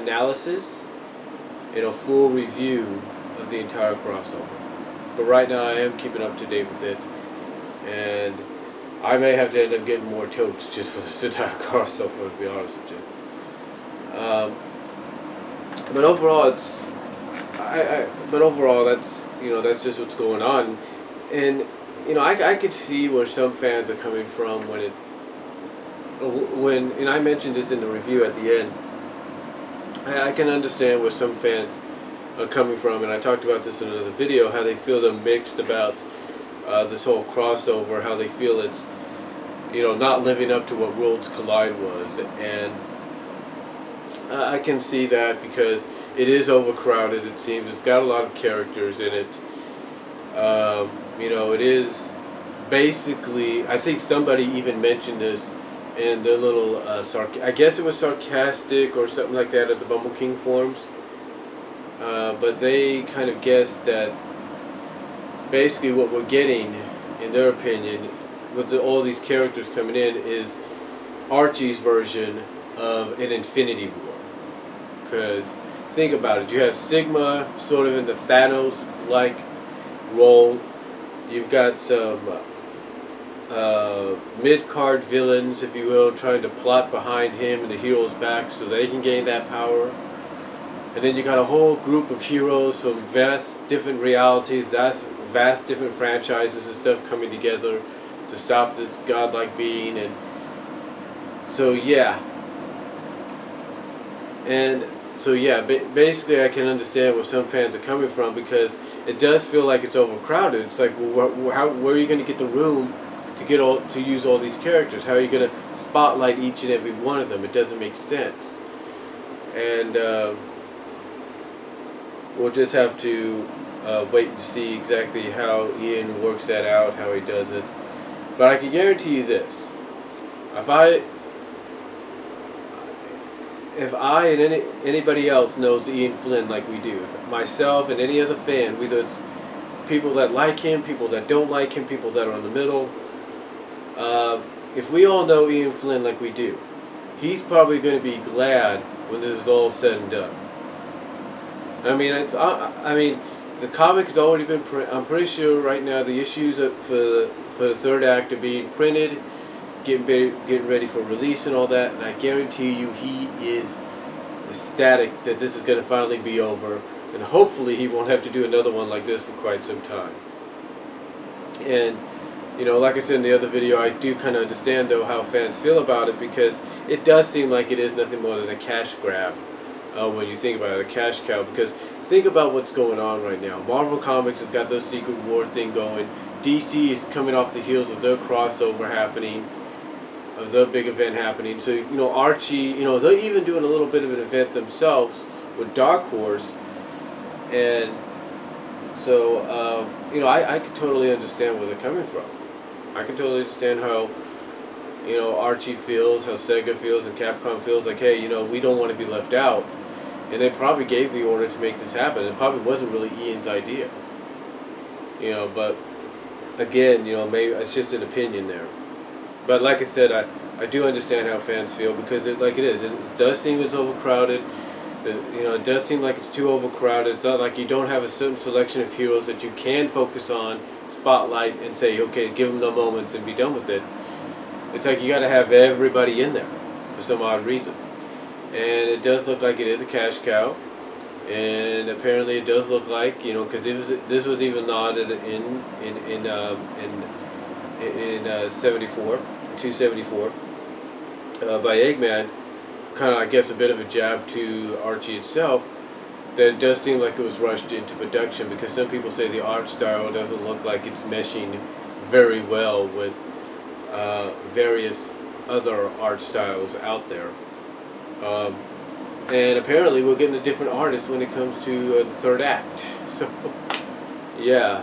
analysis and a full review of the entire crossover. But right now I am keeping up to date with it, and I may have to end up getting more totes just for this entire crossover, to be honest with you. But overall, but overall, that's just what's going on, and I could see where some fans are coming from and I mentioned this in the review at the end. I can understand where some fans are coming from, and I talked about this in another video, how they feel they're mixed about this whole crossover, how they feel it's not living up to what Worlds Collide was, and I can see that because it is overcrowded. It seems it's got a lot of characters in it. It is basically, I think somebody even mentioned this in the little I guess it was sarcastic or something like that at the Bumble King forums. But they kind of guessed that basically what we're getting, in their opinion, with all these characters coming in, is Archie's version of an Infinity War. Because think about it, you have Sigma sort of in the Thanos-like role. You've got some mid-card villains, if you will, trying to plot behind him and the heroes' back so they can gain that power. And then you got a whole group of heroes from vast different realities, vast different franchises and stuff coming together to stop this godlike being. And so basically I can understand where some fans are coming from, because it does feel like it's overcrowded. It's like, well, where are you going to get the room to use all these characters? How are you going to spotlight each and every one of them? It doesn't make sense. And we'll just have to wait and see exactly how Ian works that out, how he does it. But I can guarantee you this: if I and anybody else knows Ian Flynn like we do, if myself and any other fan, whether it's people that like him, people that don't like him, people that are in the middle, if we all know Ian Flynn like we do, he's probably going to be glad when this is all said and done. The comic has already been I'm pretty sure right now the issues for the third act are being printed, getting ready for release and all that, and I guarantee you he is ecstatic that this is going to finally be over, and hopefully he won't have to do another one like this for quite some time. And like I said in the other video, I do kind of understand though how fans feel about it, because it does seem like it is nothing more than a cash grab when you think about it, a cash cow. Because think about what's going on right now. Marvel Comics has got their Secret War thing going. DC is coming off the heels of their crossover happening, of the big event happening. So Archie, they're even doing a little bit of an event themselves with Dark Horse, and so I can totally understand where they're coming from. I can totally understand how Archie feels, how Sega feels, and Capcom feels like, hey, we don't want to be left out, and they probably gave the order to make this happen. It probably wasn't really Ian's idea, but again, maybe it's just an opinion there. But like I said, I do understand how fans feel, because it does seem it's overcrowded. It does seem like it's too overcrowded. It's not like you don't have a certain selection of heroes that you can focus on, spotlight, and say, okay, give them the moments and be done with it. It's like you got to have everybody in there for some odd reason. And it does look like it is a cash cow. And apparently it does look like, because this was even nodded in 274 by Eggman, kind of, I guess, a bit of a jab to Archie itself, that it does seem like it was rushed into production, because some people say the art style doesn't look like it's meshing very well with various other art styles out there. And apparently we're getting a different artist when it comes to the third act. So, yeah.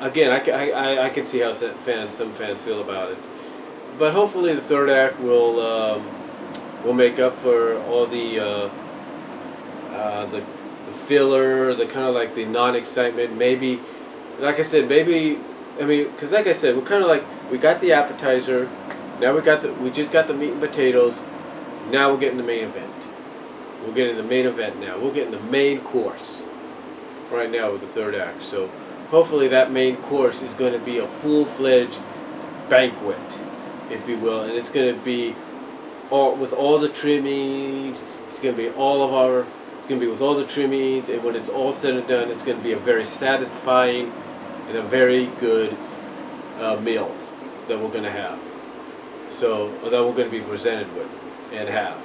Again, I can see how some fans feel about it. But hopefully the third act will make up for all the filler, the kind of like the non-excitement. Maybe, like I said, because like I said, we're kind of like, we got the appetizer, now we just got the meat and potatoes, now we're getting the main event. We're getting the main event now. We're getting the main course right now with the third act. So hopefully that main course is going to be a full-fledged banquet, if you will, and it's going to be with all the trimmings. It's going to be it's going to be with all the trimmings, and when it's all said and done, it's going to be a very satisfying and a very good meal that we're going to have. So that we're going to be presented with and have.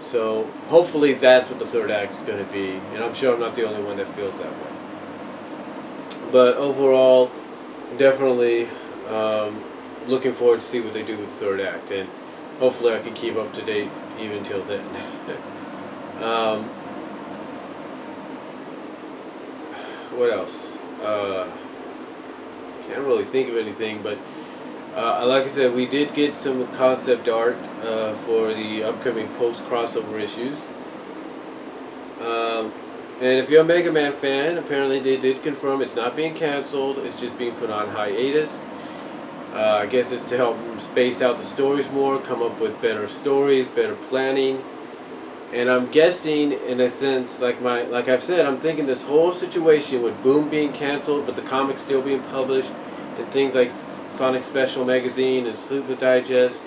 So hopefully that's what the third act is going to be, and I'm sure I'm not the only one that feels that way. But overall, definitely looking forward to see what they do with the third act, and hopefully I can keep up to date even till then. What else? Can't really think of anything, but like I said, we did get some concept art for the upcoming post-crossover issues. And if you're a Megaman fan, apparently they did confirm it's not being canceled, it's just being put on hiatus. I guess it's to help them space out the stories more, come up with better stories, better planning. And I'm guessing, in a sense, like I've said, I'm thinking this whole situation with Boom being canceled, but the comics still being published, and things like Sonic Special Magazine and Super Digest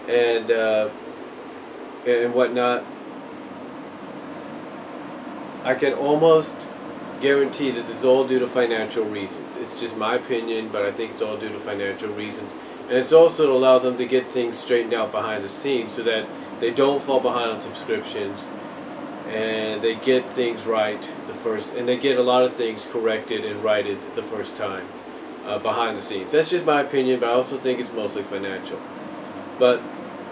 and whatnot, I can almost guarantee that this is all due to financial reasons. It's just my opinion, but I think it's all due to financial reasons. And it's also to allow them to get things straightened out behind the scenes so that they don't fall behind on subscriptions, and they get things right and they get a lot of things corrected and righted the first time behind the scenes. That's just my opinion, but I also think it's mostly financial. But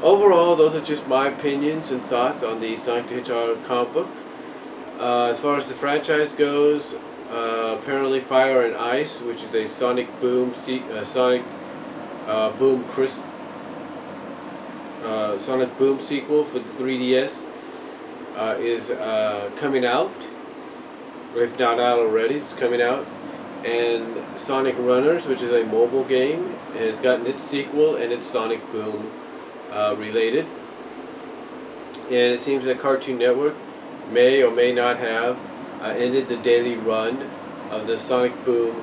overall, those are just my opinions and thoughts on the Sonic the Hedgehog comic book. As far as the franchise goes, apparently Fire and Ice, which is a Sonic Boom Sonic Boom sequel for the 3DS, is coming out. If not out already, it's coming out. And Sonic Runners, which is a mobile game, has gotten its sequel, and it's Sonic Boom related. And it seems that Cartoon Network may or may not have ended the daily run of the Sonic Boom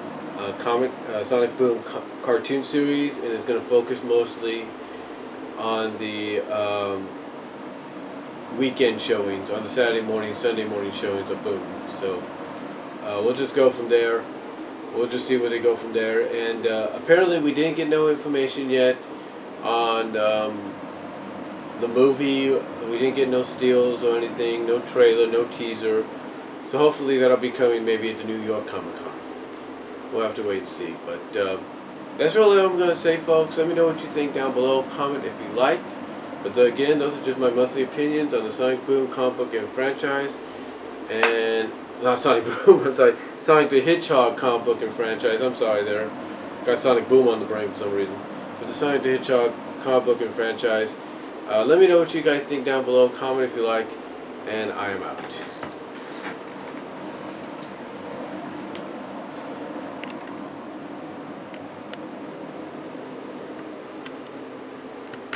cartoon series, and is going to focus mostly on the weekend showings, on the Saturday morning, Sunday morning showings of Boom. So we'll just go from there. We'll just see where they go from there. And apparently we didn't get no information yet on the movie. We didn't get no stills or anything, no trailer, no teaser. So hopefully that'll be coming maybe at the New York Comic Con. We'll have to wait and see. But that's really all I'm going to say, folks. Let me know what you think down below. Comment if you like. But again, those are just my monthly opinions on the Sonic Boom comic book and franchise. And not Sonic Boom, I'm sorry, Sonic the Hedgehog comic book and franchise. I'm sorry there. Got Sonic Boom on the brain for some reason. But the Sonic the Hedgehog comic book and franchise. Let me know what you guys think down below. Comment if you like. And I am out.